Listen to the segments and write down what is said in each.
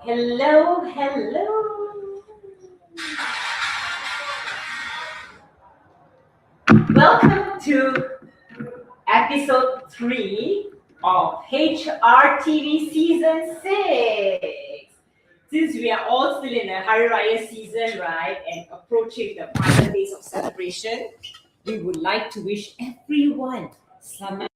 Hello, hello. Welcome to episode 3 of HRTV season 6. Since we are all still in the Hari Raya season, right, and approaching the final days of celebration, we would like to wish everyone Selamat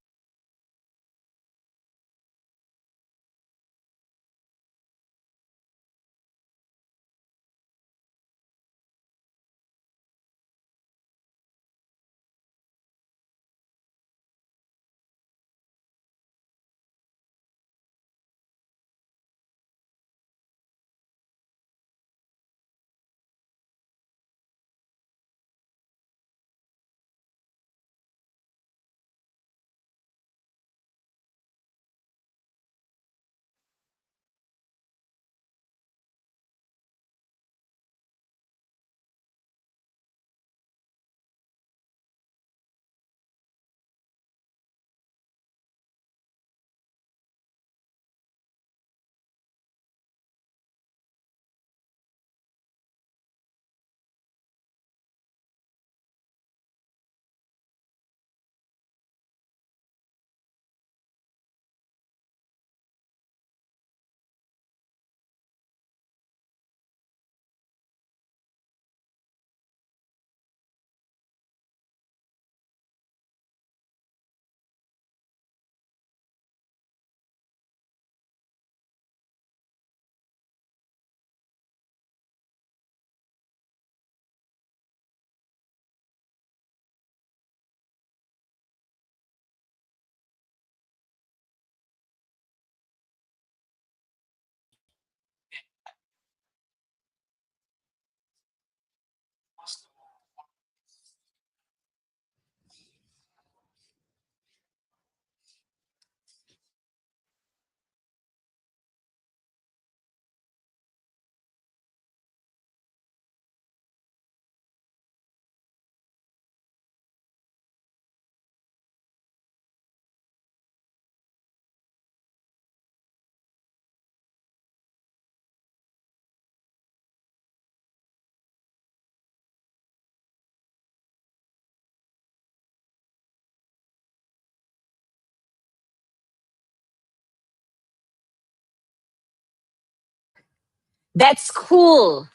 That's cool.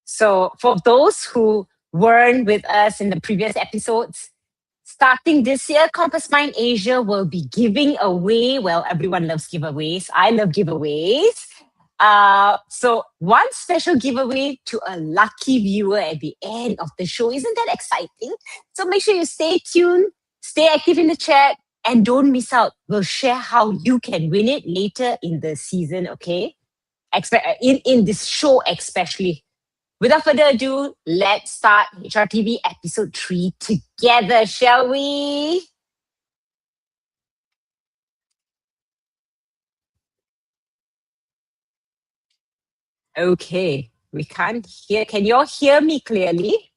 So, for those who weren't with us in the previous episodes, starting this year, Compass Mind Asia will be giving away. Well, everyone loves giveaways. I love giveaways. So, one special giveaway to a lucky viewer at the end of the show. Isn't that exciting? So, make sure you stay tuned, stay active in the chat, and don't miss out. We'll share how you can win it later in the season, okay? In this show especially. Without further ado, let's start HRTV episode 3 together, shall we? Okay, we can't hear. Can you all hear me clearly?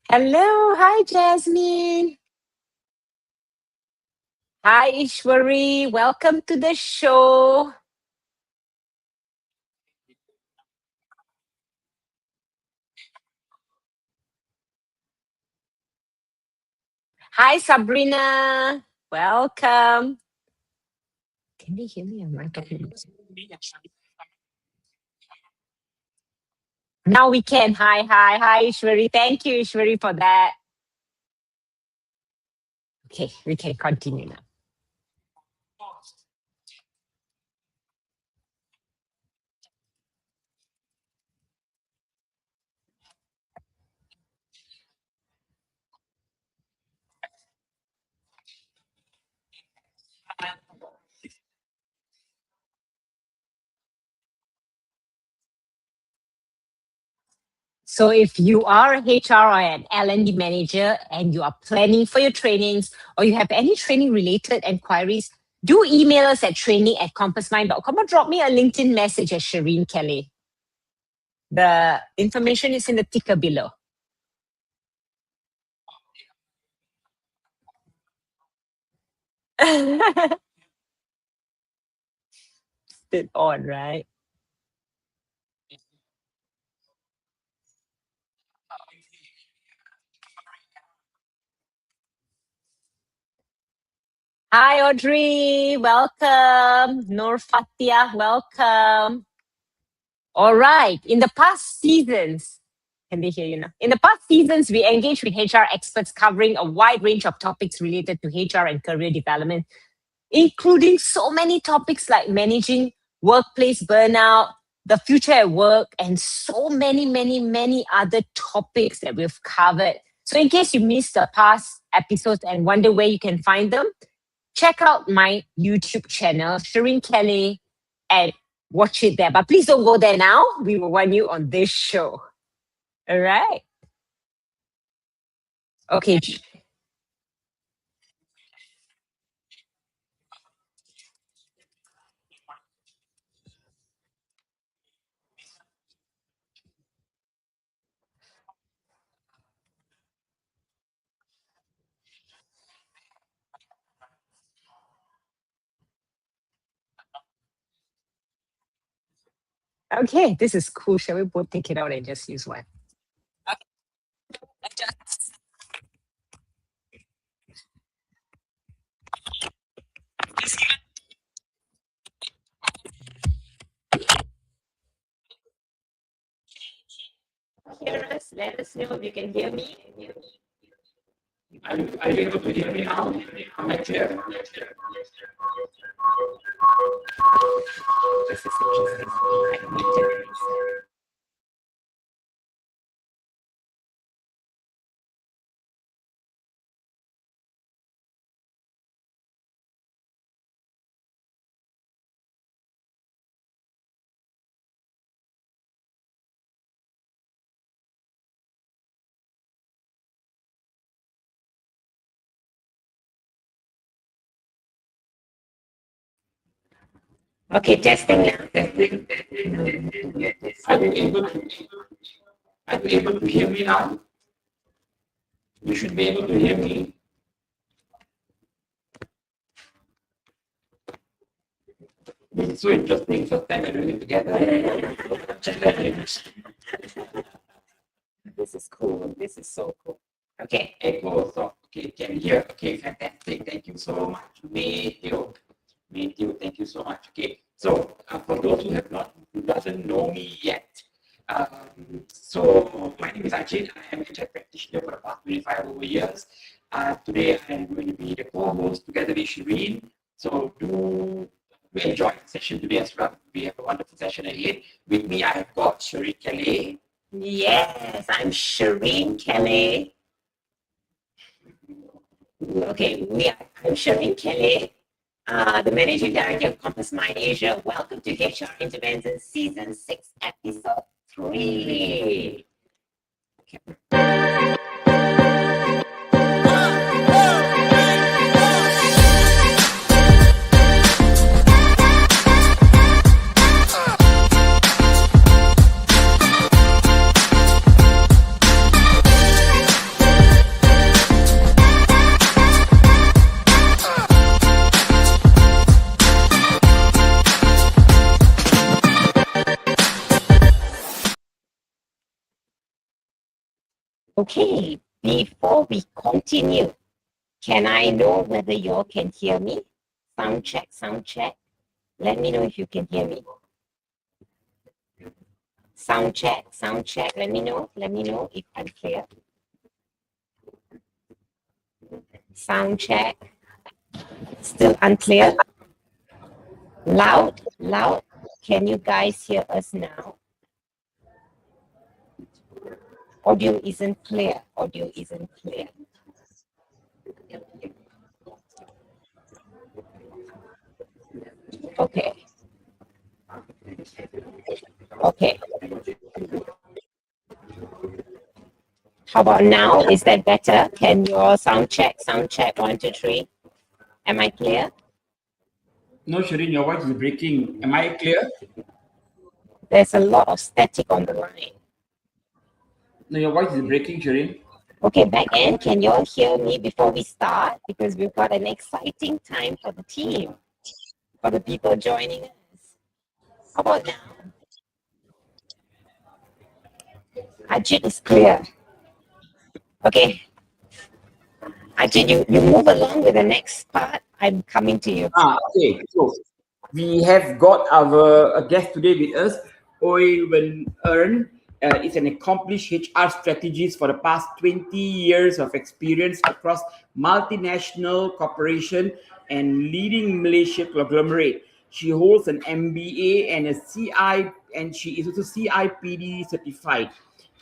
Hello, hi Jasmine. Hi Ishwari, welcome to the show. Hi Sabrina, welcome. Can they hear me? Am I talking? Now we can. Hi Ishwari. Thank you Ishwari for that. Okay, we can continue now. So if you are a HR or an L&D manager and you are planning for your trainings or you have any training related inquiries, do email us at training@compassmind.com or drop me a LinkedIn message at Shireen Kelly. The information is in the ticker below. it on, right? Hi, Audrey. Welcome. Fatia, welcome. All right. In the past seasons, can they hear you now? In the past seasons, we engaged with HR experts covering a wide range of topics related to HR and career development, including so many topics like managing workplace burnout, the future at work, and so many, many, many other topics that we've covered. So in case you missed the past episodes and wonder where you can find them, check out my YouTube channel, 𝗵𝗂𝗃𝗿𝗄, and watch it there. But please don't go there now. We will want you on this show. All right. Okay. Okay, this is cool. Shall we both take it out and just use one? Okay. Hear us. Let us know if you can hear me. Are you able to hear me now? Am I clear? This is interesting. Okay, testing now. Are you able to hear me now? You should be able to hear me. This is so interesting. First time we're doing it together. This is cool. This is so cool. Okay, echo. So, okay, can you hear? Okay, fantastic. Thank you so much. Thank you so much. Okay, so for those who doesn't know me yet, so my name is Ajit. I am a HR practitioner for the past 25 over years. Today I am going to be the co-host together with 𝗵𝗂𝗃𝗿𝗄. So do enjoy the session today as well. We have a wonderful session ahead. With me, I have got 𝗵𝗂𝗃𝗿𝗄. Yes, I'm 𝗵𝗂𝗃𝗃𝗿𝗄. Okay, I'm 𝗵𝗂𝗃𝗃𝗿𝗄, the Managing Director of Compass Mind Asia. Welcome to HR Interventions Season 6, Episode 3. Okay. Okay, before we continue, can I know whether you all can hear me? Sound check, sound check. Let me know if you can hear me. Sound check, sound check. Let me know if I'm clear. Sound check. Still unclear. Loud, loud. Can you guys hear us now? Audio isn't clear. Audio isn't clear. Okay. Okay. How about now? Is that better? Can you all sound check? 1, 2, 3. Am I clear? No, 𝗵𝗂𝗃𝗿, your voice is breaking. Am I clear? There's a lot of static on the line. No, your voice is breaking, 𝗵𝗂𝗃. Okay, back end, can you all hear me before we start? Because we've got an exciting time for the team, for the people joining us. How about now? Ajit is clear. Okay. Ajit, you move along with the next part. I'm coming to you. Okay. So we have got our guest today with us, 𝗏𝗏𝗏𝗏. Is an accomplished HR strategist for the past 20 years of experience across multinational corporation and leading Malaysia conglomerate. She holds an MBA and and she is also CIPD certified.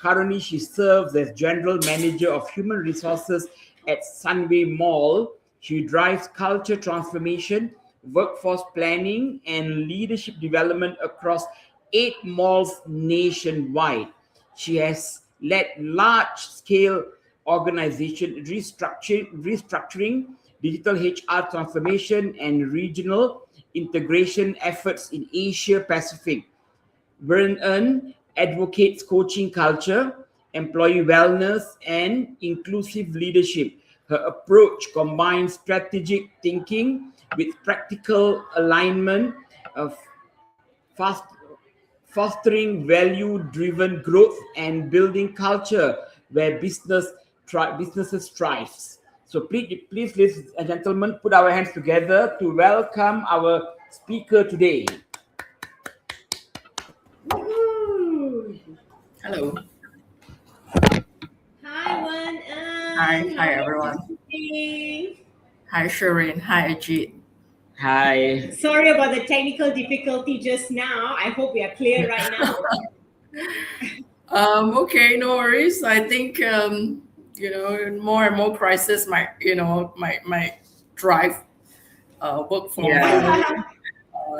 Currently, she serves as General Manager of Human Resources at Sunway Mall. She drives culture transformation, workforce planning, and leadership development across 8 malls nationwide. She has led large-scale organization restructuring, digital HR transformation, and regional integration efforts in Asia Pacific. Wern advocates coaching culture, employee wellness, and inclusive leadership. Her approach combines strategic thinking with practical alignment of fostering value-driven growth and building culture where businesses thrive. So please, ladies and gentlemen, put our hands together to welcome our speaker today. Hello. Hi, Wern. Hi everyone. Hi Shireen. Hi Ajit. Hi. Sorry about the technical difficulty just now. I hope we are clear right now. Okay, no worries. I think more and more crisis might drive work from home.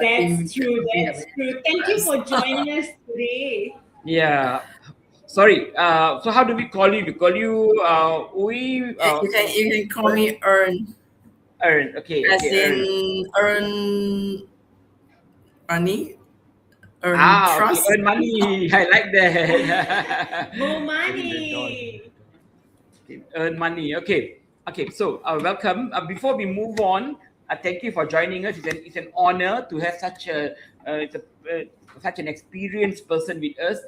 That's true. That's true. Thank you for joining us today. Yeah. Sorry. So how do we call you? We call you You can call me Earn. Earn. Okay. As okay, in earn money. Earn trust. Okay. Earn money. I like that. More money. Earn money. Okay. Okay. So welcome. Before we move on, thank you for joining us. It's an honor to have such an experienced person with us,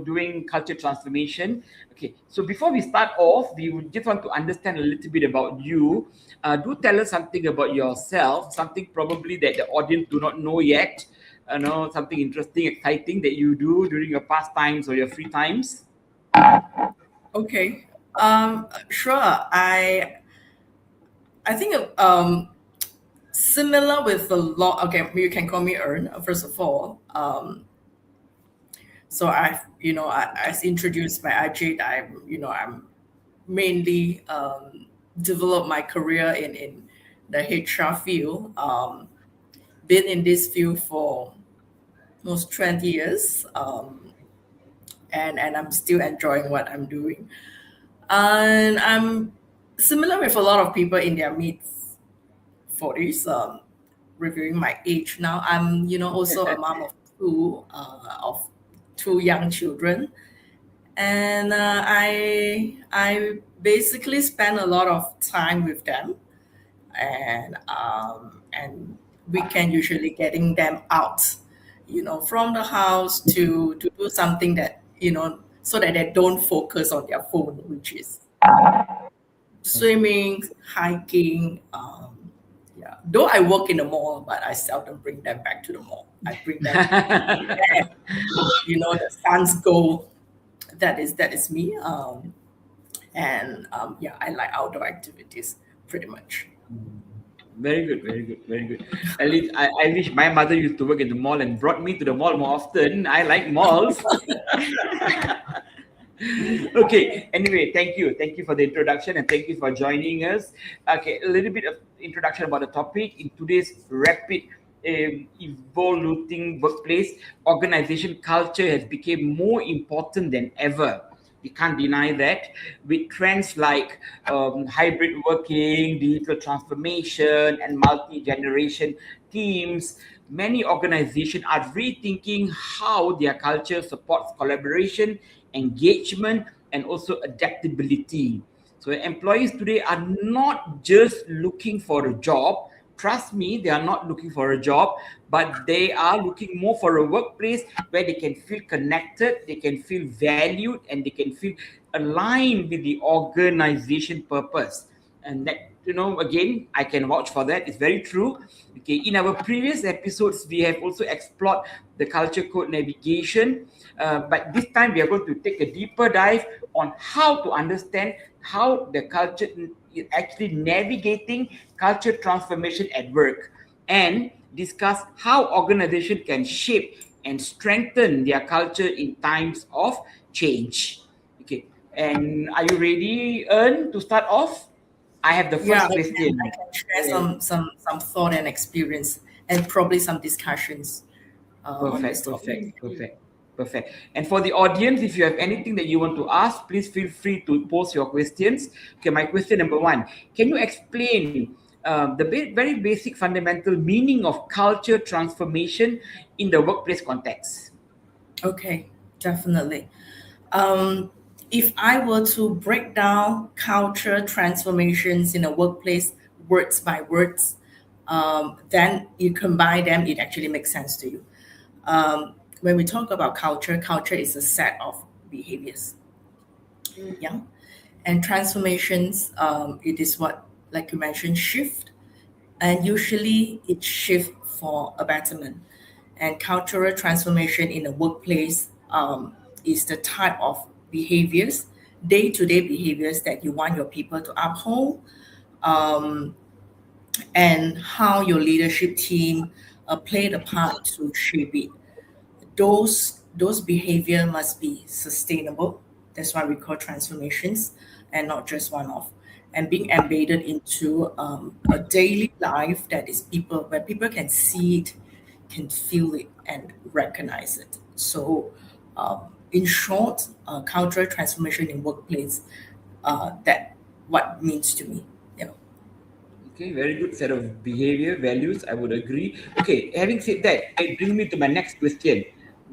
doing culture transformation. Okay, so before we start off, we would just want to understand a little bit about you. Do tell us something about yourself, something probably that the audience do not know yet. Something interesting, exciting that you do during your pastimes or your free times. Okay. Sure. I think similar with the law. Okay, you can call me Earn. First of all, so as introduced by Ajit, I'm mainly developed my career in the HR field. Been in this field for almost 20 years, and I'm still enjoying what I'm doing. And I'm similar with a lot of people in their mid-40s, reviewing my age now. I'm, also a mom of two young children. And I basically spend a lot of time with them, and weekend usually getting them out, from the house to do something that, so that they don't focus on their phone, which is swimming, hiking. Though I work in the mall, but I seldom bring them back to the mall. I bring them, the sun's go. That is me. I like outdoor activities pretty much. Very good, very good, very good. At least I wish my mother used to work in the mall and brought me to the mall more often. I like malls. Okay, anyway, thank you for the introduction, and thank you for joining us. Okay, a little bit of introduction about the topic. In today's rapid evolving workplace, organization culture has become more important than ever. We can't deny that. With trends like hybrid working, digital transformation, and multi-generation teams, many organizations are rethinking how their culture supports collaboration, engagement, and also adaptability. So employees today are not just looking for a job, trust me, they are not looking for a job, but they are looking more for a workplace where they can feel connected, they can feel valued, and they can feel aligned with the organization purpose. And that, again, I can vouch for that. It's very true. Okay, in our previous episodes, we have also explored the culture code navigation, but this time we are going to take a deeper dive on how to understand how the culture is actually navigating culture transformation at work, and discuss how organization can shape and strengthen their culture in times of change. Okay, and are you ready, Ern, to start off? I have the first question. I can share some thought and experience, and probably some discussions on this topic. Perfect. And for the audience, if you have anything that you want to ask, please feel free to post your questions. Okay, my question number one: can you explain the very basic fundamental meaning of culture transformation in the workplace context? Okay, definitely. If I were to break down culture transformations in a workplace words by words, then you combine them, it actually makes sense to you. When we talk about culture, culture is a set of behaviors. Yeah. And transformations, it is what, like you mentioned, shift. And usually it shift for a betterment. And cultural transformation in a workplace is the type of behaviors, day-to-day behaviors that you want your people to uphold, and how your leadership team play the part to shape it. Those behavior must be sustainable. That's why we call transformations, and not just one-off. And being embedded into a daily life that is where people can see it, can feel it, and recognize it. So, in short, cultural transformation in workplace, that what means to me. Yeah. Okay, very good set of behavior values. I would agree. Okay, having said that, it brings me to my next question.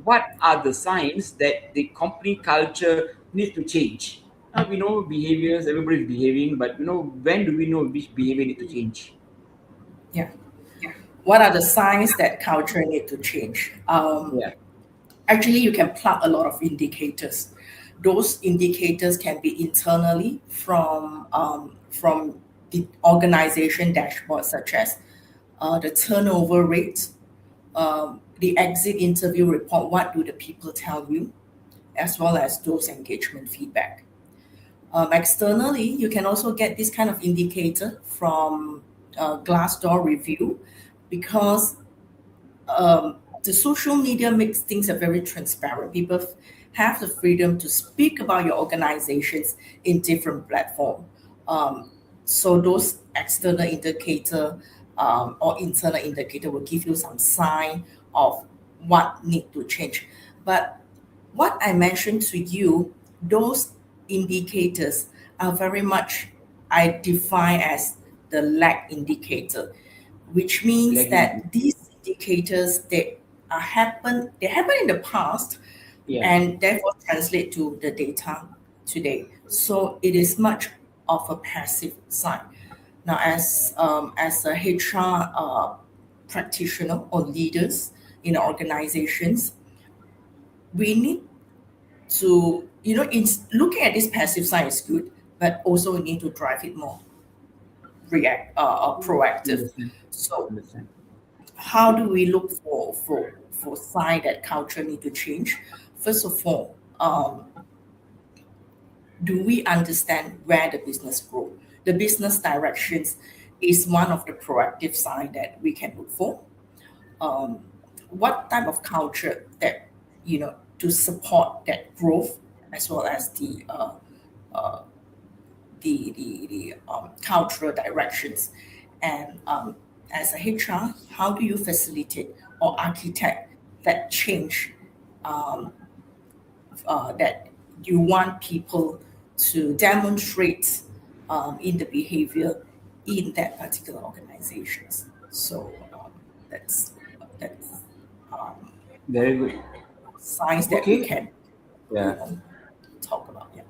What are the signs that the company culture needs to change? Now we know behaviors, everybody's behaving, but when do we know which behavior need to change? Yeah. What are the signs that culture need to change? Yeah. Actually, you can plug a lot of indicators. Those indicators can be internally from the organization dashboard, such as the turnover rate, the exit interview report, what do the people tell you, as well as those engagement feedback. Externally, you can also get this kind of indicator from Glassdoor review, because the social media makes things very transparent. People have the freedom to speak about your organizations in different platforms. So those external indicator or internal indicator will give you some sign of what need to change. But what I mentioned to you, those indicators are very much, I define as the lag indicator, which means that these indicators, they happen in the past, and therefore translate to the data today. So it is much of a passive sign. Now, as a HR practitioner or leaders in organizations, we need to, in looking at this passive sign is good, but also we need to drive it more proactive. So how do we look for sign that culture need to change? First of all, do we understand where the business grow? The business directions is one of the proactive sign that we can look for. What type of culture that, to support that growth, as well as the cultural directions. And as a HR, how do you facilitate or architect that change that you want people to demonstrate in the behavior in that particular organizations? So that's very good signs that we can talk about. Yeah.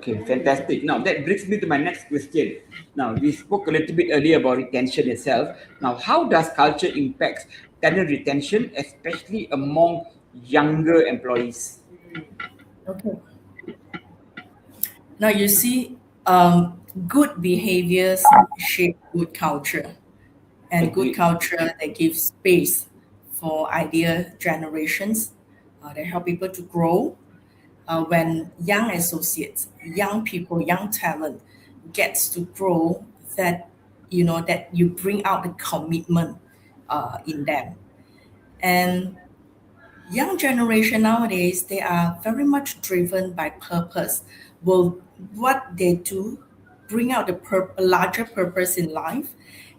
Okay, fantastic. Now that brings me to my next question. Now we spoke a little bit earlier about retention itself. Now, how does culture impact talent retention, especially among younger employees? Okay. Now you see, good behaviors shape good culture, and good Agreed. culture that gives space for idea generations. They help people to grow. When young associates, young people, young talent gets to grow, that that you bring out the commitment in them. And young generation nowadays, they are very much driven by purpose. Will what they do bring out the a larger purpose in life,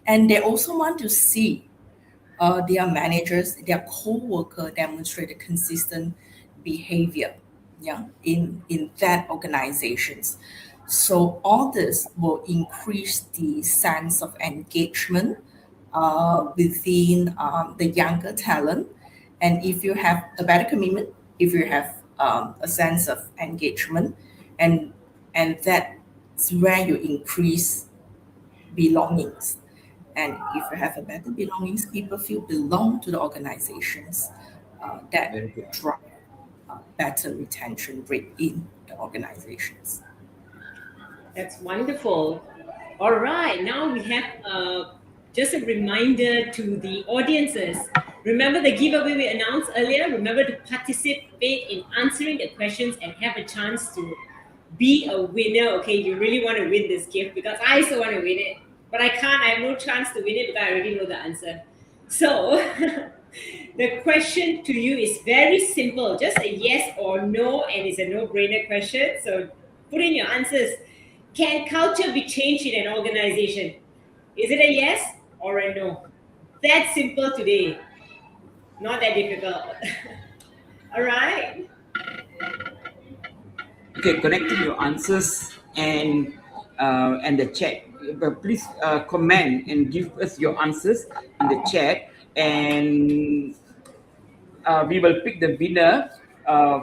and they also want to see their managers, their co-worker demonstrate a consistent behavior, yeah, in that organizations. So all this will increase the sense of engagement within the younger talent. And if you have a better commitment, if you have a sense of engagement, and that's where you increase belongings. And if you have a better belongings, people feel belong to the organizations. That Very good. drive better retention rate in the organizations. That's wonderful. All right, now we have just a reminder to the audiences. Remember the giveaway we announced earlier? Remember to participate in answering the questions and have a chance to be a winner. Okay, you really want to win this gift because I also want to win it, but I can't. I have no chance to win it because I already know the answer. So the question to you is very simple, just a yes or no, and it's a no-brainer question. So put in your answers. Can culture be changed in an organization? Is it a yes or a no? That's simple today. Not that difficult. All right. Okay, connecting your answers and the chat. Please comment and give us your answers in the chat, and we will pick the winner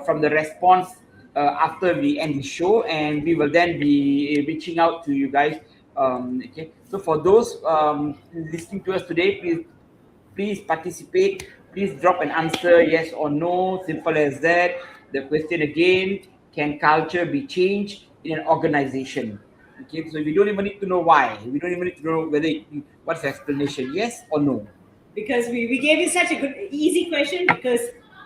from the response after we end the show, and we will then be reaching out to you guys. Okay, so for those listening to us today, please participate. Please drop an answer, yes or no, simple as that. The question again: can culture be changed in an organization? Okay, so we don't even need to know why. We don't even need to know what's the explanation, yes or no. Because we gave you such a good, easy question because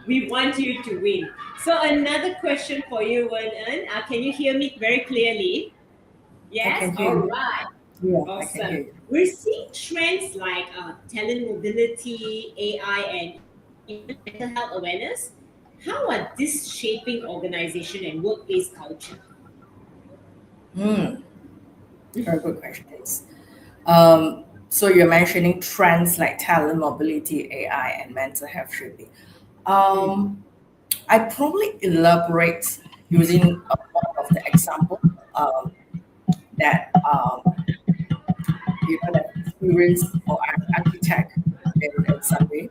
we want you to win. So another question for you, Wern. Can you hear me very clearly? Yes? can hear All you. right. Yeah, I can hear Awesome. you. We're seeing trends like talent mobility, AI, and even mental health awareness. How are these shaping organization and workplace culture? Very good questions. So you're mentioning trends like talent mobility, AI, and mental health shaping. I probably elaborate using one of the example that that experience or architect in Sunway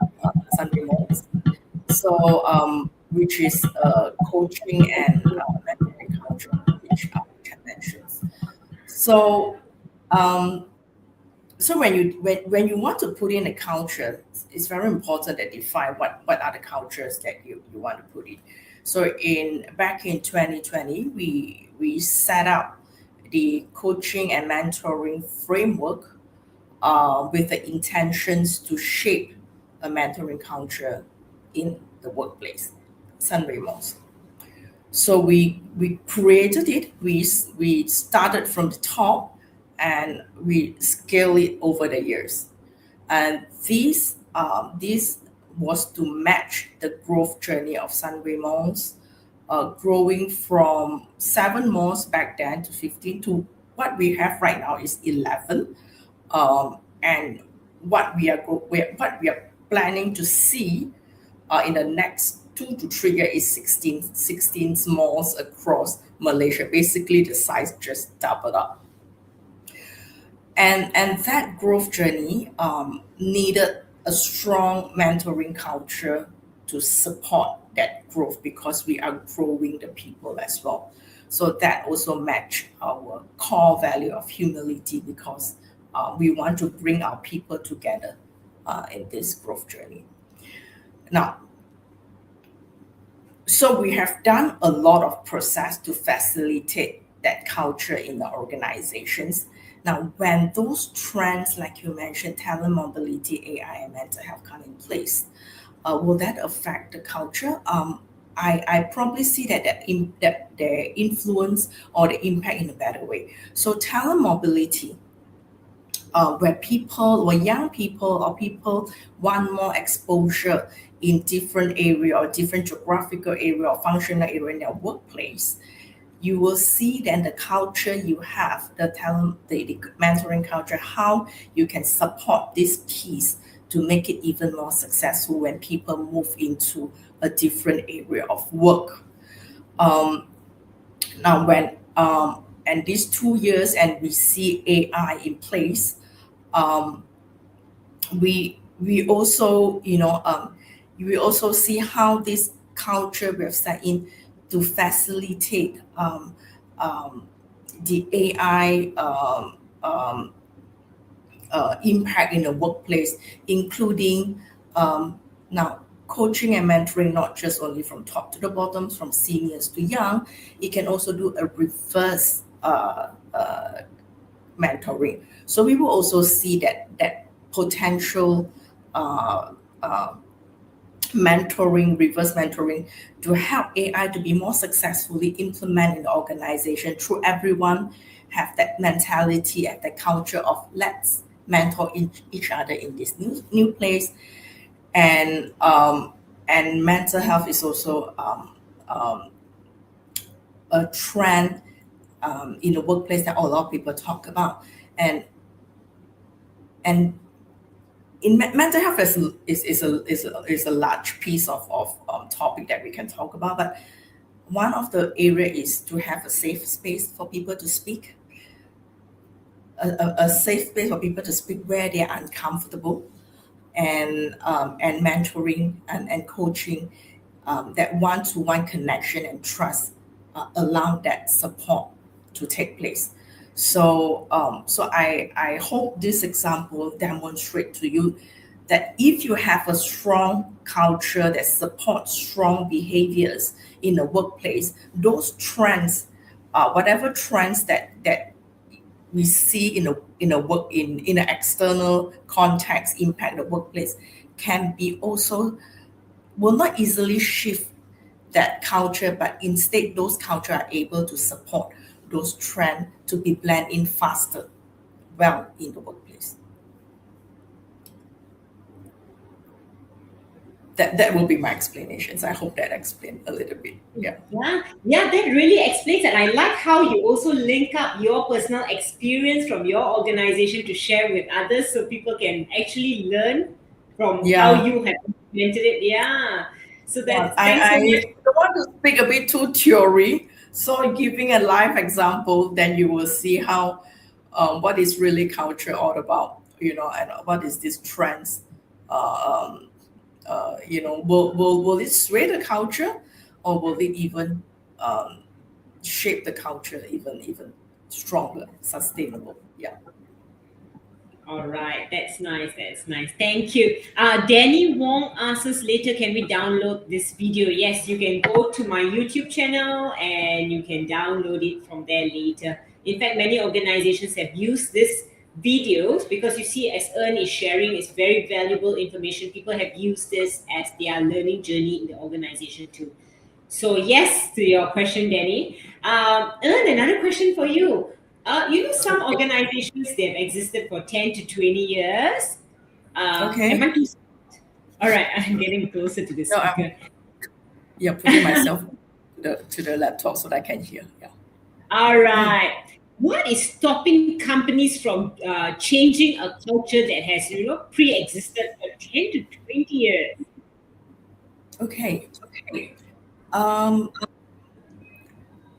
Malls. So which is coaching and mentoring culture, which I mentioned. So um, so when you want to put in a culture, it's very important to define what are the cultures that you want to put in. So back in 2020, we set up the coaching and mentoring framework with the intentions to shape a mentoring culture in the workplace, Sunway Malls. So we created it. We started from the top, and we scale it over the years. And this was to match the growth journey of Sunway Malls, growing from 7 malls back then to 15 to what we have right now is 11. And what we are planning to see in the next 2 to 3 years is 16 malls across Malaysia. Basically, the size just doubled up. And that growth journey needed a strong mentoring culture to support that growth because we are growing the people as well. So that also match our core value of humility, because we want to bring our people together in this growth journey. Now, so we have done a lot of process to facilitate that culture in the organizations. Now, when those trends, like you mentioned, talent mobility, AI, and mental health come in place, will that affect the culture? I probably see that their influence or the impact in a better way. So talent mobility, where people or young people or people want more exposure in different area or different geographical area or functional area in their workplace, you will see then the culture you have, the talent, the mentoring culture, how you can support this piece to make it even more successful when people move into a different area of work. Now, when and these 2 years, and we see AI in place, we also we also see how this culture we have set in to facilitate the AI impact in the workplace, including now coaching and mentoring, not just only from top to the bottom, from seniors to young. It can also do a reverse mentoring. So we will also see that potential mentoring, reverse mentoring, to help AI to be more successfully implemented in the organization through everyone have that mentality and the culture of let's mentor each other in this new place. And mental health is also a trend in the workplace that a lot of people talk about. And in mental health is a large piece of topic that we can talk about. But one of the areas is to have a safe space for people to speak, a safe space for people to speak where they are uncomfortable, and mentoring and coaching, that one-to-one connection and trust allow that support to take place. So I hope this example demonstrates to you that if you have a strong culture that supports strong behaviors in the workplace, those trends, whatever trends that we see in an external context impact the workplace, can be also, will not easily shift that culture, but instead those culture are able to support those trends to be blend in faster, well, in the workplace. That will be my explanations. I hope that explained a little bit. Yeah, that really explains it. I like how you also link up your personal experience from your organization to share with others, so people can actually learn from how you have implemented it. Yeah. So that's I don't want to speak a bit too theory. So giving a live example, then you will see how what is really culture all about, and what is this trends. Will it sway the culture, or will it even shape the culture even stronger, sustainable? Yeah. All right, that's nice. Thank you. Danny Wong asks us later, can we download this video? Yes, you can go to my YouTube channel and you can download it from there later. In fact, many organizations have used this videos because you see, as Ern is sharing, it's very valuable information. People have used this as their learning journey in the organization too. So yes, to your question, Danny. Ern, another question for you. Some organizations, they've existed for 10 to 20 years. Okay. Am I too... All right, I'm getting closer to the speaker. Putting myself to the laptop so that I can hear. Yeah. All right. What is stopping companies from changing a culture that has, pre-existed for 10 to 20 years? Okay.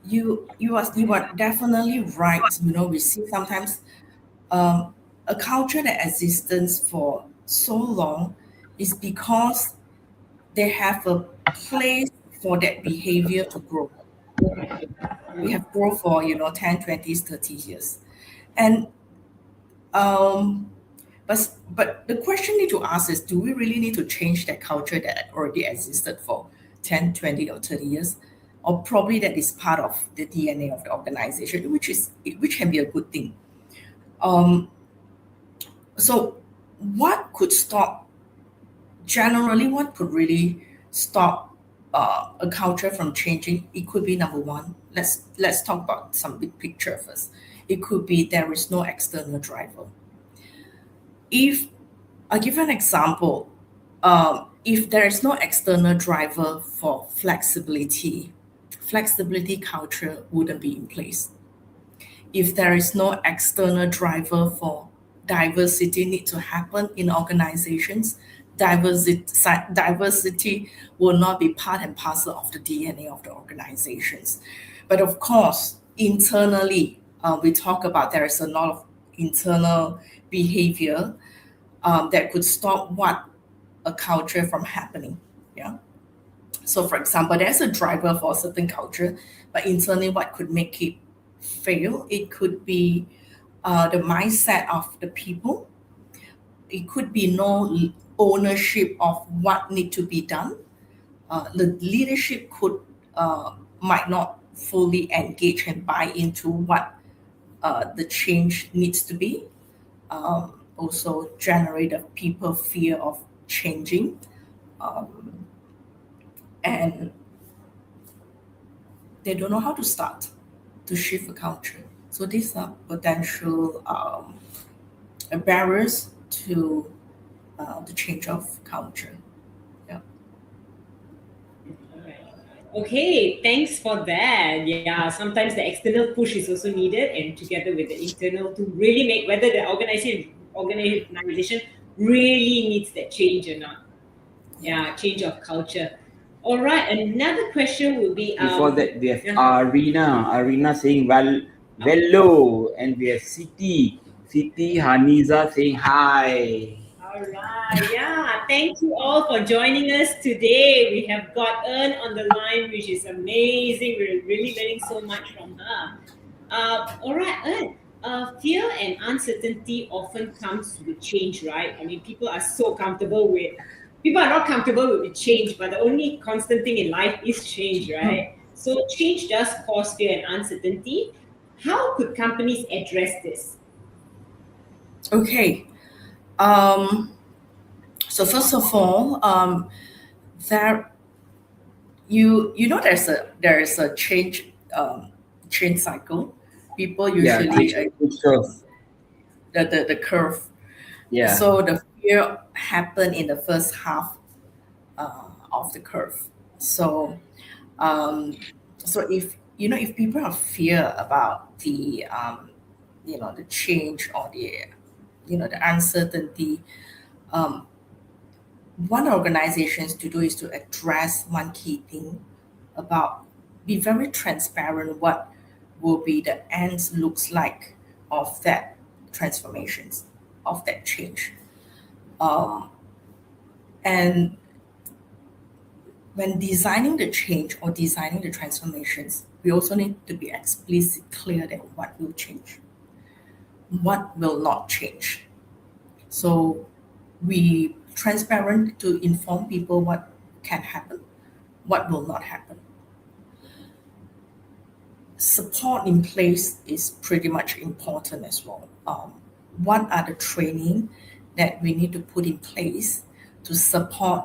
You are definitely right. We see sometimes a culture that exists for so long is because they have a place for that behavior to grow. We have grown for 10, 20, 30 years, and but the question need to ask is, do we really need to change that culture that already existed for 10, 20, or 30 years? Or probably that is part of the DNA of the organization, which can be a good thing. So what could stop, generally, what could really stop a culture from changing? It could be, number one, let's talk about some big picture first. It could be there is no external driver. If I give an example, if there is no external driver for flexibility culture wouldn't be in place. If there is no external driver for diversity need to happen in organizations, diversity will not be part and parcel of the DNA of the organizations. But of course, internally, we talk about there is a lot of internal behavior that could stop what a culture from happening. Yeah. So for example, there's a driver for a certain culture, but internally what could make it fail? It could be the mindset of the people. It could be no ownership of what need to be done. The leadership might not fully engage and buy into what the change needs to be. Also generate a people fear of changing. And they don't know how to start to shift a culture. So these are potential barriers to the change of culture. Yeah. Okay, thanks for that. Yeah, sometimes the external push is also needed, and together with the internal to really make whether the organization really needs that change or not. Yeah, change of culture. All right, another question will be Before that, we have Arina saying Vello, and we have Siti Haniza saying hi. all right, yeah. Thank you all for joining us today. We have got on the line, which is amazing. We're really learning so much from her. All right, fear and uncertainty often comes with change, right? I mean, people are not comfortable with change, but the only constant thing in life is change, right? So change does cause fear and uncertainty. How could companies address this? Okay. So first of all, there there is a change cycle. People usually the curve. Yeah. So the fear happened in the first half of the curve. So if people have fear about the the change or the uncertainty, one organizations to do is to address one key thing about be very transparent what will be the ends looks like of that transformations, of that change. And when designing the change or designing the transformations, we also need to be explicit clear that what will change, what will not change. So we transparent to inform people what can happen, what will not happen. Support in place is pretty much important as well. What are the training that we need to put in place to support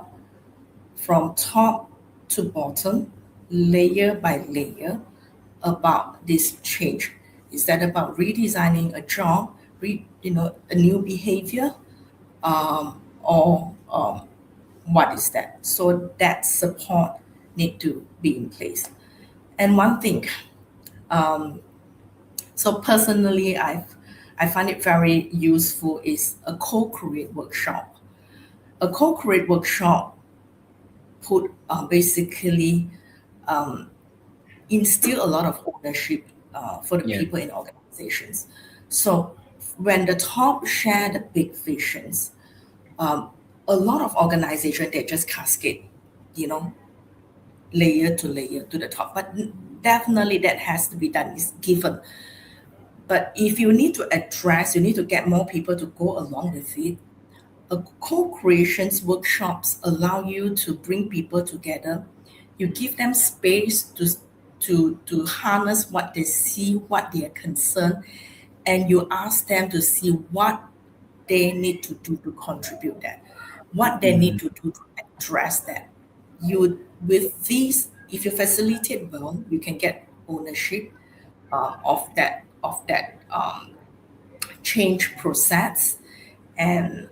from top to bottom, layer by layer, about this change? Is that about redesigning a job, a new behavior, or what is that? So that support need to be in place. And one thing, so personally, I find it very useful is a co-create workshop. A co-create workshop put basically instill a lot of ownership for the people in organizations. So when the top share the big visions, a lot of organizations, they just cascade, layer to layer to the top. But definitely that has to be done, is given. But if you need to address, you need to get more people to go along with it. Co-creations workshops allow you to bring people together. You give them space to harness what they see, what they are concerned, and you ask them to see what they need to do to contribute that, what they need to do to address that. You, with these, if you facilitate well, you can get ownership of that change process, and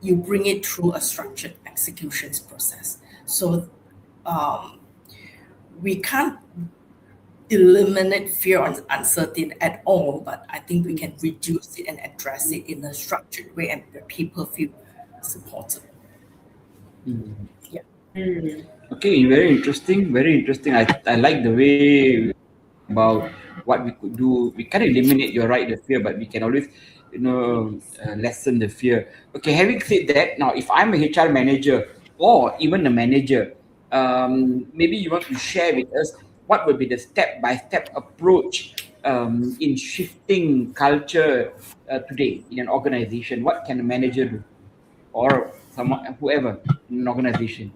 you bring it through a structured executions process. So we can't eliminate fear and uncertainty at all, but I think we can reduce it and address it in a structured way, and the people feel supported. Yeah. Okay, very interesting. Very interesting. I like the way about what we could do. We can't eliminate, you're right, the fear, but we can always, lessen the fear. Okay, having said that, now if I'm a HR manager or even a manager, maybe you want to share with us what would be the step-by-step approach in shifting culture today in an organization. What can a manager do, or someone, whoever in an organization?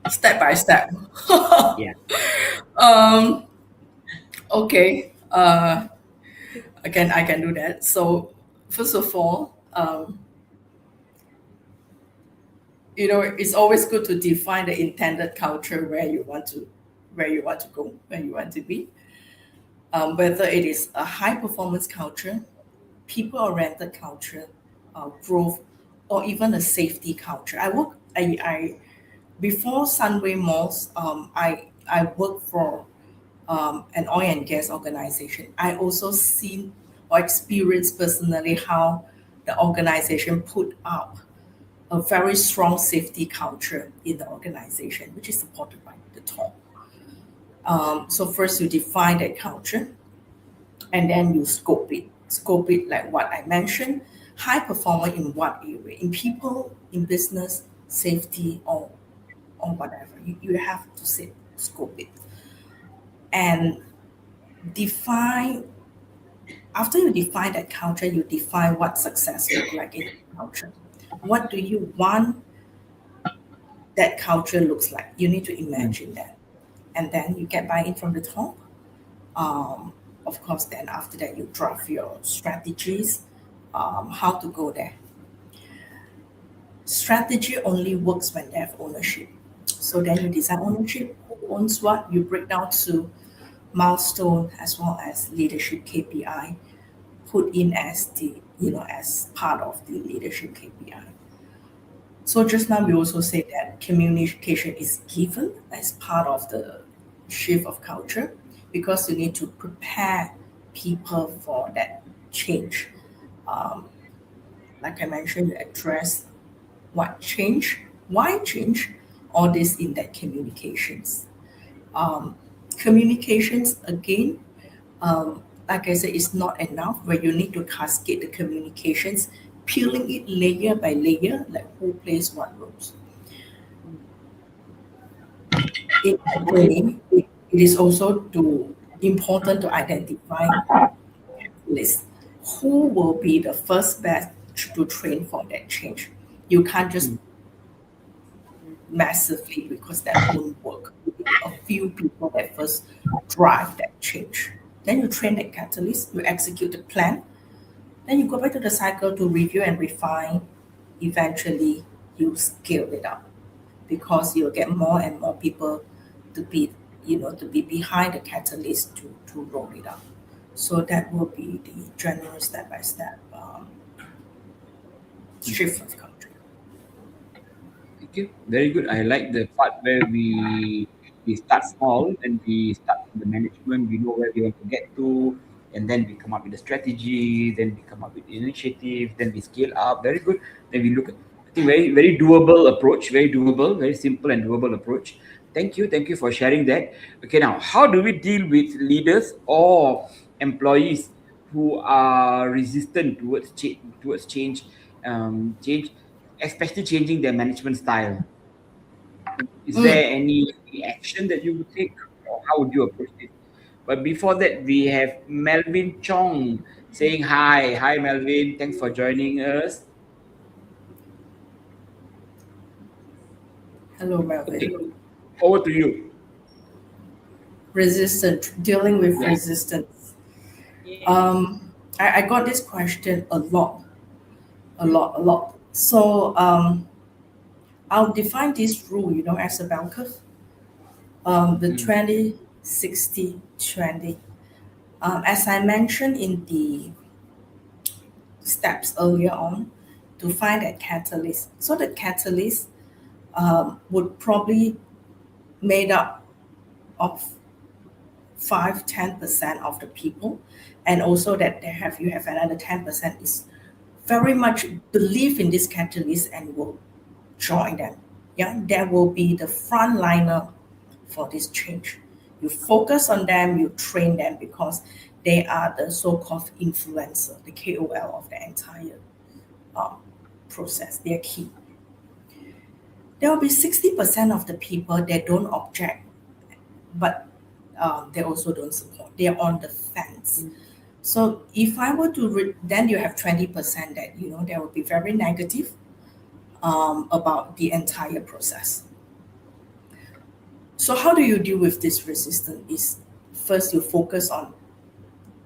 Step by step. Yeah. Okay. Again, I can do that. So first of all, it's always good to define the intended culture where you want to go, where you want to be. Whether it is a high performance culture, people-oriented culture, growth, or even a safety culture. I before Sunway Malls, I worked for an oil and gas organization. I also seen or experienced personally how the organization put up a very strong safety culture in the organization, which is supported by the top. So first you define that culture, and then you scope it. Scope it like what I mentioned, high performer in what area? In people, in business, safety, or whatever. You have to scope it. And after you define that culture, you define what success looks like in the culture. What do you want that culture looks like? You need to imagine that. And then you get buy-in from the top. Of course, then after that, you draft your strategies, how to go there. Strategy only works when they have ownership. So then you design ownership, who owns what, you break down to milestone as well as leadership KPI, put in as as part of the leadership KPI. So just now we also said that communication is given as part of the shift of culture, because you need to prepare people for that change. Like I mentioned, you address what change, why change, all this in that communications. Communications, again, like I said, is not enough, where you need to cascade the communications, peeling it layer by layer, like who plays what roles. In that way, it is also important to identify list who will be the first batch to train for that change. You can't just massively, because that won't work. You need a few people that first drive that change. Then you train that catalyst, you execute the plan, then you go back to the cycle to review and refine. Eventually, you scale it up, because you'll get more and more people to be behind the catalyst to roll it out. So that will be the general step-by-step shift of culture. Thank you. Very good. I like the part where we start small and we start from the management. We know where we want to get to, and then we come up with a strategy. Then we come up with initiative. Then we scale up. Very good. Then we look at, I think, very very doable approach. Very doable. Very simple and doable approach. Thank you. Thank you for sharing that. Okay, now how do we deal with leaders or employees who are resistant towards change, especially changing their management style? Is there any action that you would take? or how would you approach this? But before that, we have Melvin Chong saying hi. Hi, Melvin. Thanks for joining us. Hello, Melvin. Okay. Over to you. Dealing with Yeah. resistance. Yeah. I got this question a lot. So I'll define this rule, as a bell curve. The 20, 60, 20. As I mentioned in the steps earlier on, to find a catalyst. So the catalyst would probably made up of 5-10% of the people, and also that you have another 10% is very much believe in this catalyst and will join them. Yeah, there will be the frontliner for this change. You focus on them, you train them because they are the so-called influencer, the KOL of the entire process. They are key. There will be 60% of the people that don't object, but they also don't support. They are on the fence. So if I were to, then you have 20% that, they will be very negative about the entire process. So how do you deal with this resistance? Is first you focus on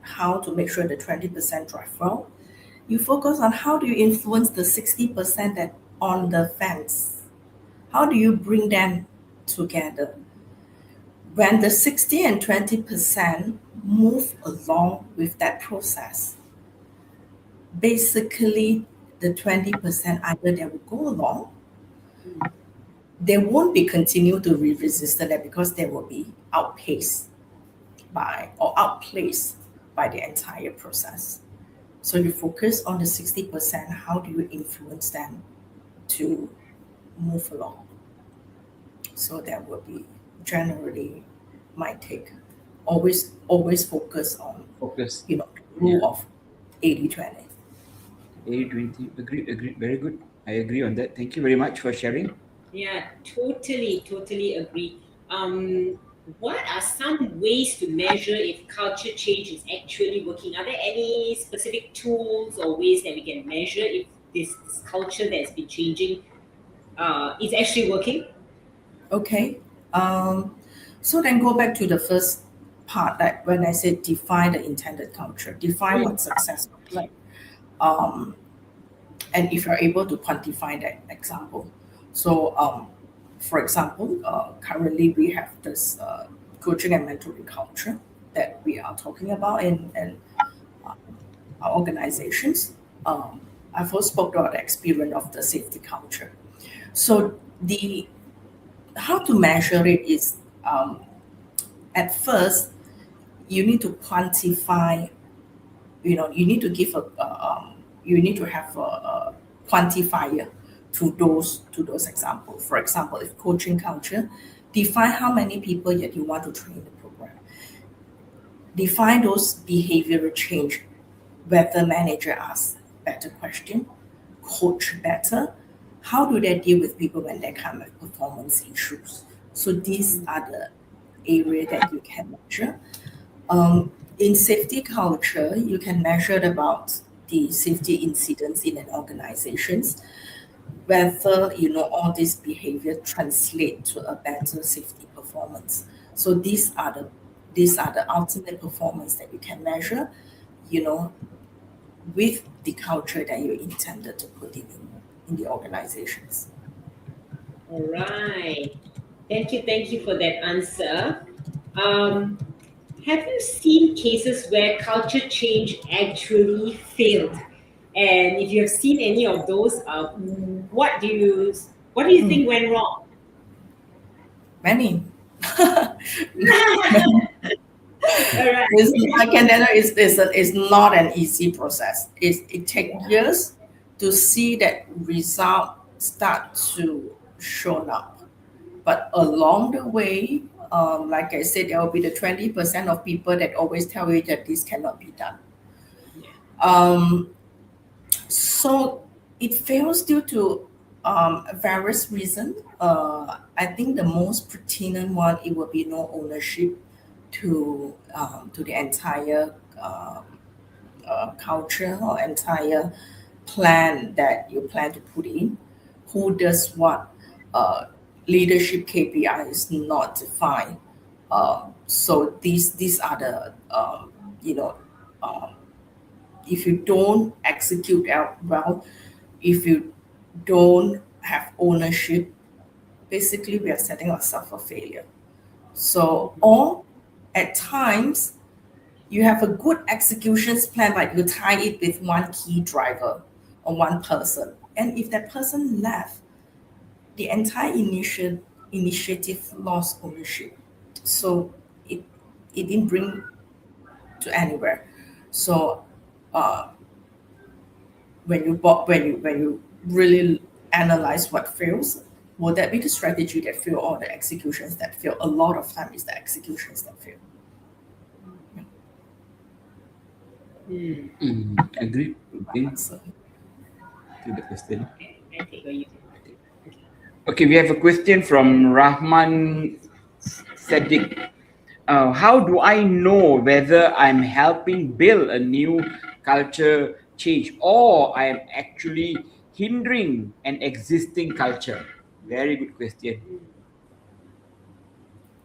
how to make sure the 20% drive well. You focus on how do you influence the 60% that on the fence. How do you bring them together? When the 60 and 20% move along with that process, basically the 20% either they will go along, they won't be continue to be resistant because they will be outpaced by or outplaced by the entire process. So you focus on the 60%, how do you influence them to move along? So that will be generally my take. Always focus on rule of 80-20. 80-20. Agreed. Very good. I agree on that. Thank you very much for sharing. Yeah, totally agree. What are some ways to measure if culture change is actually working? Are there any specific tools or ways that we can measure if this culture that has been changing is actually working? Okay. So then go back to the first part that when I said define the intended culture, define what success looks like. And if you're able to quantify that example. So for example, currently we have this coaching and mentoring culture that we are talking about in our organizations. I've also spoke about the experience of the safety culture. So how to measure it is at first you need to quantify. You need to give you need to have a quantifier to those examples. For example, if coaching culture, define how many people that you want to train the program. Define those behavioral change, whether manager asks better question, coach better. How do they deal with people when they come with performance issues? So these are the areas that you can measure. In safety culture, you can measure about the safety incidents in an organizations, whether all this behavior translate to a better safety performance. So these are the ultimate performance that you can measure, with the culture that you intended to put in the organizations. All right. Thank you for that answer. Have you seen cases where culture change actually failed? And if you have seen any of those, what do you think went wrong? Many. All right. It's not an easy process. It takes years to see that result start to show up. But along the way, like I said, there will be the 20% of people that always tell you that this cannot be done. So it fails due to Various reasons. I think the most pertinent one, it will be no ownership to the entire culture or entire plan that you plan to put in. Who does what? Leadership KPI is not defined. So these are the if you don't execute out well, if you don't have ownership, basically we are setting ourselves for failure. So, or at times you have a good executions plan, but you tie it with one key driver or one person. And if that person left, the entire initiative lost ownership. So it didn't bring to anywhere. So when you really analyze what fails, will that be the strategy that fail or the executions that fail? A lot of time is the executions that fail. Agreed. Answer. To the question. I take you. Okay, we have a question from Rahman Sadiq. How do I know whether I'm helping build a new culture change or I am actually hindering an existing culture? Very good question.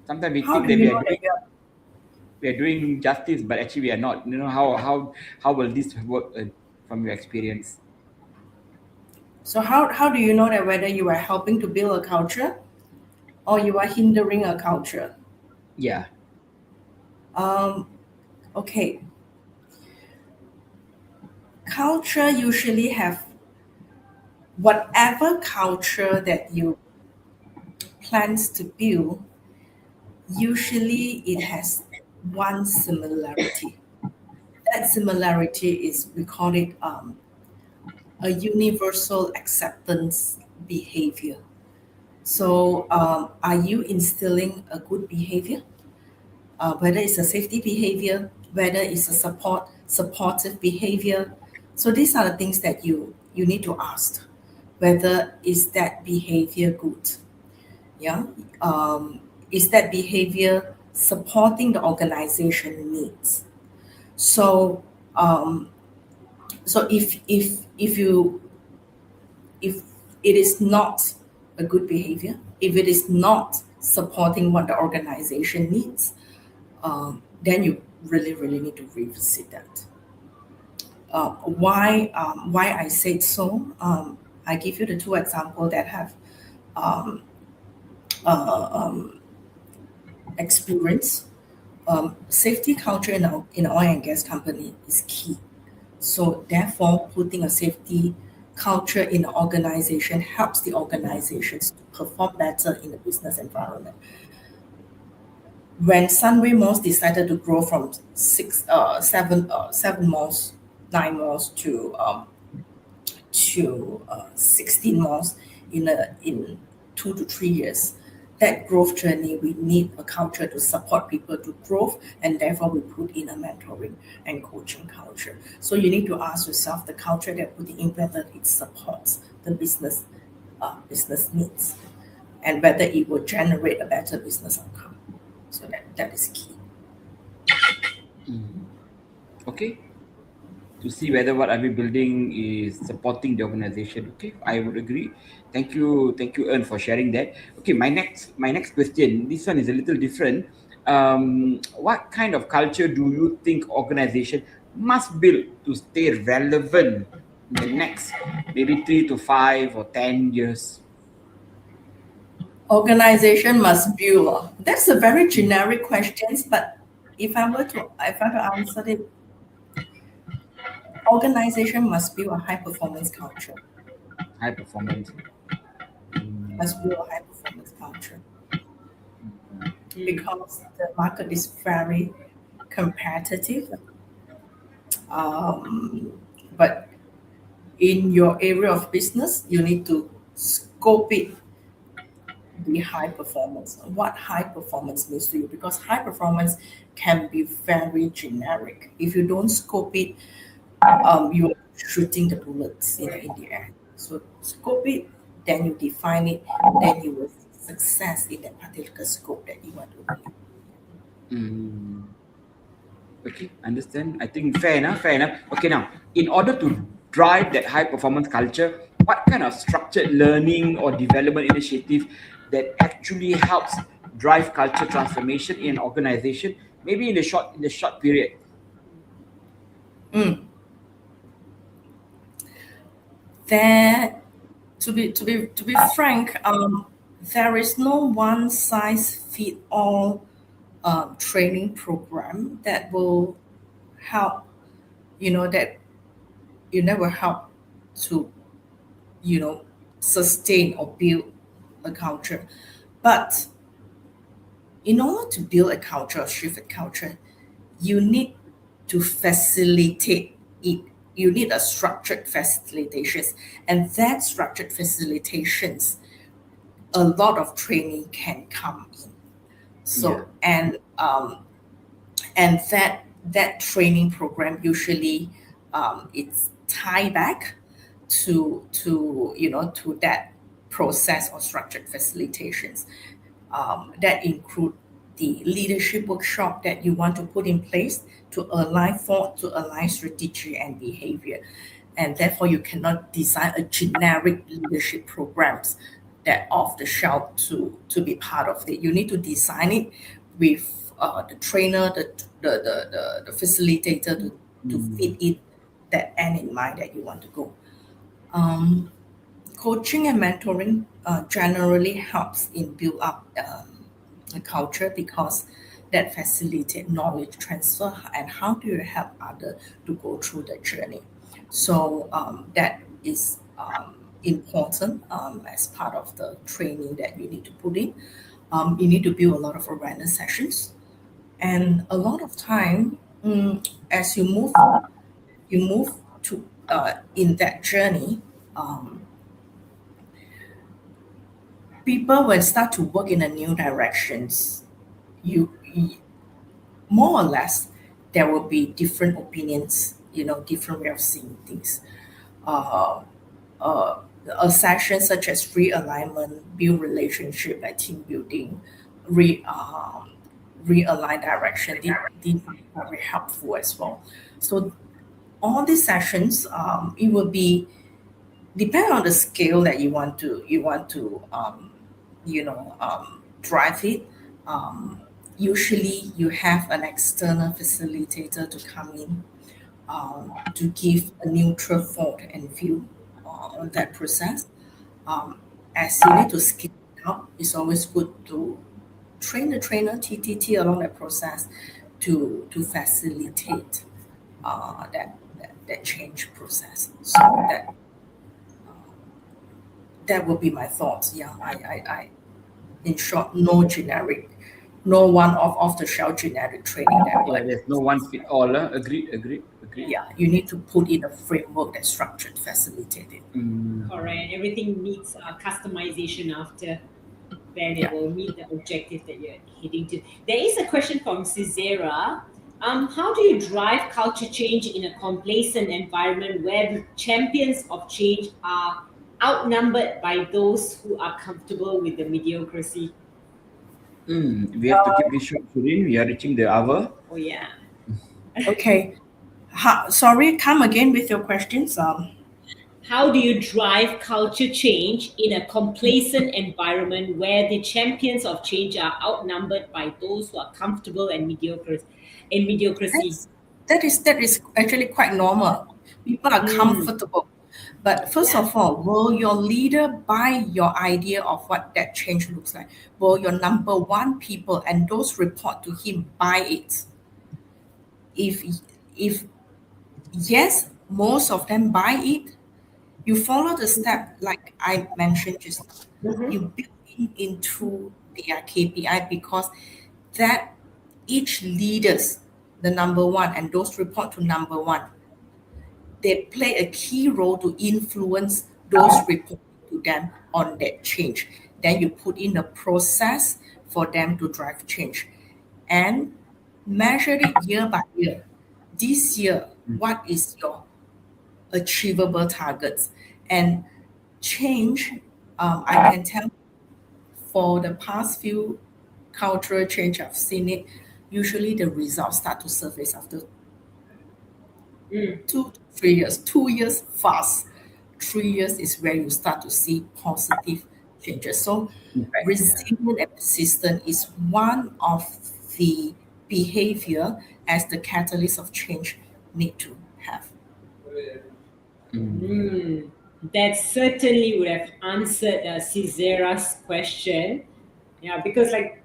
Sometimes we How think do that you know that we are doing justice, but actually we are not. You know, how will this work from your experience? So how do you know that whether you are helping to build a culture or you are hindering a culture? Yeah. Okay. Culture usually have whatever culture that you plans to build, usually it has one similarity. That similarity is, we call it a universal acceptance behavior. So are you instilling a good behavior? Whether it's a safety behavior, whether it's a supportive behavior. So these are the things that you need to ask. Whether is that behavior good? Yeah. Is that behavior supporting the organization needs? So so if it is not a good behavior, if it is not supporting what the organization needs, then you really need to revisit that. Why I said so? I give you the two examples that have experience. Safety culture in an oil and gas company is key. So therefore, putting a safety culture in the organization helps the organizations to perform better in the business environment. When Sunway malls decided to grow from seven malls, 9 malls to 16 malls in 2 to 3 years, that growth journey, we need a culture to support people to growth, and therefore we put in a mentoring and coaching culture. So you need to ask yourself the culture that putting in, whether it supports the business needs and whether it will generate a better business outcome. So that is key. Okay. To see whether what are we building is supporting the organization. Okay, I would agree. Thank you, Ern, for sharing that. Okay, my next question. This one is a little different. What kind of culture do you think organization must build to stay relevant in the next maybe 3 to 5 or 10 years? Organization must build. That's a very generic question, but if I were to answer it, organization must build a high performance culture. High performance. Must build a high performance culture. Because the market is very competitive. But in your area of business, you need to scope it, be high performance. What high performance means to you? Because high performance can be very generic. If you don't scope it, you're shooting the bullets in the air. So scope it, then you define it, then you will see success in that particular scope that you want to do. Okay, understand. I think fair enough. Okay, now, in order to drive that high performance culture, what kind of structured learning or development initiative that actually helps drive culture transformation in an organization, maybe in the short period? There, to be frank, there is no one size fit all training program that will help, that will help to, sustain or build a culture. But in order to build a culture or shift a culture, you need to facilitate it. You need a structured facilitations, and that structured facilitations, a lot of training can come in. So and that training program usually it's tied back to that process or structured facilitations that include the leadership workshop that you want to put in place to align strategy and behavior. And therefore you cannot design a generic leadership programs that off the shelf to be part of it. You need to design it with the trainer, the facilitator to fit in that end in mind that you want to go. Coaching and mentoring generally helps in build up a culture because that facilitate knowledge transfer and how do you help others to go through the journey. So that is important as part of the training that you need to put in. You need to build a lot of awareness sessions, and a lot of time as you move to in that journey, people will start to work in a new directions. You more or less there will be different opinions, different way of seeing things. A session such as realignment, build relationship, like team building, realign direction. These are very helpful as well. So all these sessions, it will be depend on the scale that you want to drive it. Usually you have an external facilitator to come in to give a neutral thought and view on that process. As you need to scale it up, it's always good to train the trainer, TTT, along that process to facilitate that change process. So that will be my thoughts. Yeah, I in short, no one off the shelf generic training that Yeah, there's no one fit all. Agreed. Yeah, you need to put in a framework that's structured, facilitated. Correct. Everything needs customization after, then it will meet the objective that you're heading to. There is a question from Cesara. How do you drive culture change in a complacent environment where the champions of change are outnumbered by those who are comfortable with the mediocrity? We have to keep this short, Surin. We are reaching the hour. Oh yeah. Okay. Sorry, come again with your questions. How do you drive culture change in a complacent environment where the champions of change are outnumbered by those who are comfortable in mediocrity? That is actually quite normal. People are comfortable. But first of all, will your leader buy your idea of what that change looks like? Will your number one people and those report to him buy it? If yes, most of them buy it, you follow the step like I mentioned just now. You build it into their KPI because that each leaders, the number one and those report to number one, they play a key role to influence those reporting to them on that change. Then you put in a process for them to drive change and measure it year by year. This year, what is your achievable targets? And change I can tell for the past few cultural change I've seen it, usually the results start to surface after 2 to 3 years. 2 years fast. 3 years is where you start to see positive changes. So resilient and persistent is one of the behavior as the catalyst of change need to have. That certainly would have answered Cesara's question. Yeah, because like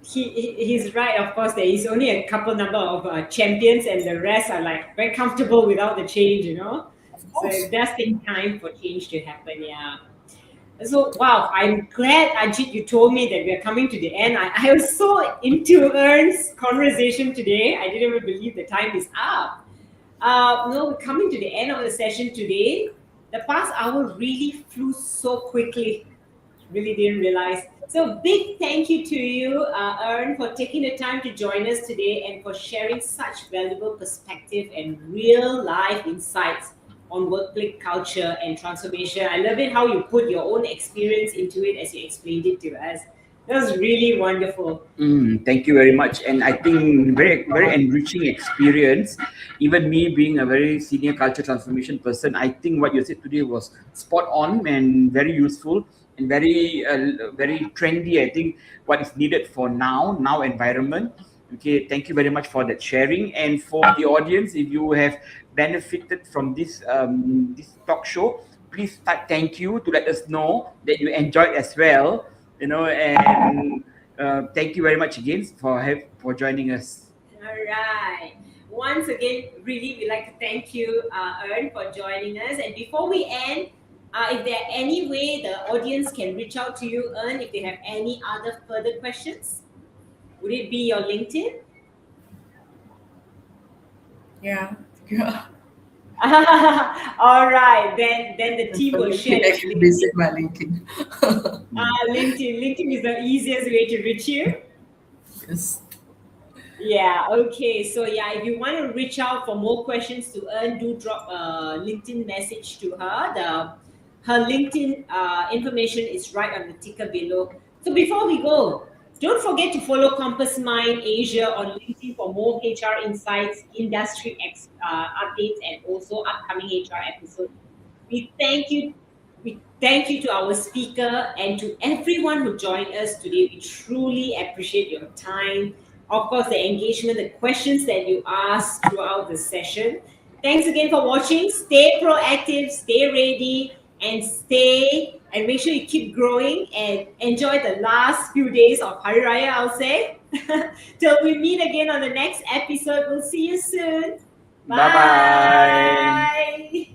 he's right, of course, there is only a couple number of champions and the rest are like very comfortable without the change, you know? So it does take time for change to happen, yeah. So, wow, I'm glad, Ajit, you told me that we're coming to the end. I was so into Ern's conversation today. I didn't even believe the time is up. We're coming to the end of the session today. The past hour really flew so quickly. Really didn't realize. So big thank you to you, Ern, for taking the time to join us today and for sharing such valuable perspective and real life insights on workplace culture and transformation. I love it how you put your own experience into it as you explained it to us. That was really wonderful. Thank you very much. And I think very enriching experience. Even me being a very senior culture transformation person, I think what you said today was spot on and very useful and very trendy. I think what is needed for now environment. Okay, thank you very much for that sharing. And for the audience, if you have benefited from this this talk show, please type thank you to let us know that you enjoyed as well. You know, and thank you very much again for joining us. All right. Once again, really, we'd like to thank you, Ern, for joining us. And before we end, if there any way the audience can reach out to you, Ern, if they have any other further questions, would it be your LinkedIn? Yeah. All right, then the team will share. Actually visit my LinkedIn. LinkedIn is the easiest way to reach you. Yes. Yeah, okay. So yeah, if you want to reach out for more questions to Ern, do drop a LinkedIn message to her. Her LinkedIn information is right on the ticker below. So before we go, don't forget to follow Compass Mind Asia on LinkedIn for more HR insights, industry updates, and also upcoming HR episodes. We thank you to our speaker and to everyone who joined us today. We truly appreciate your time. Of course, the engagement, the questions that you asked throughout the session. Thanks again for watching. Stay proactive, stay ready, and make sure you keep growing and enjoy the last few days of Hari Raya, I'll say. Till we meet again on the next episode. We'll see you soon. Bye-bye. Bye.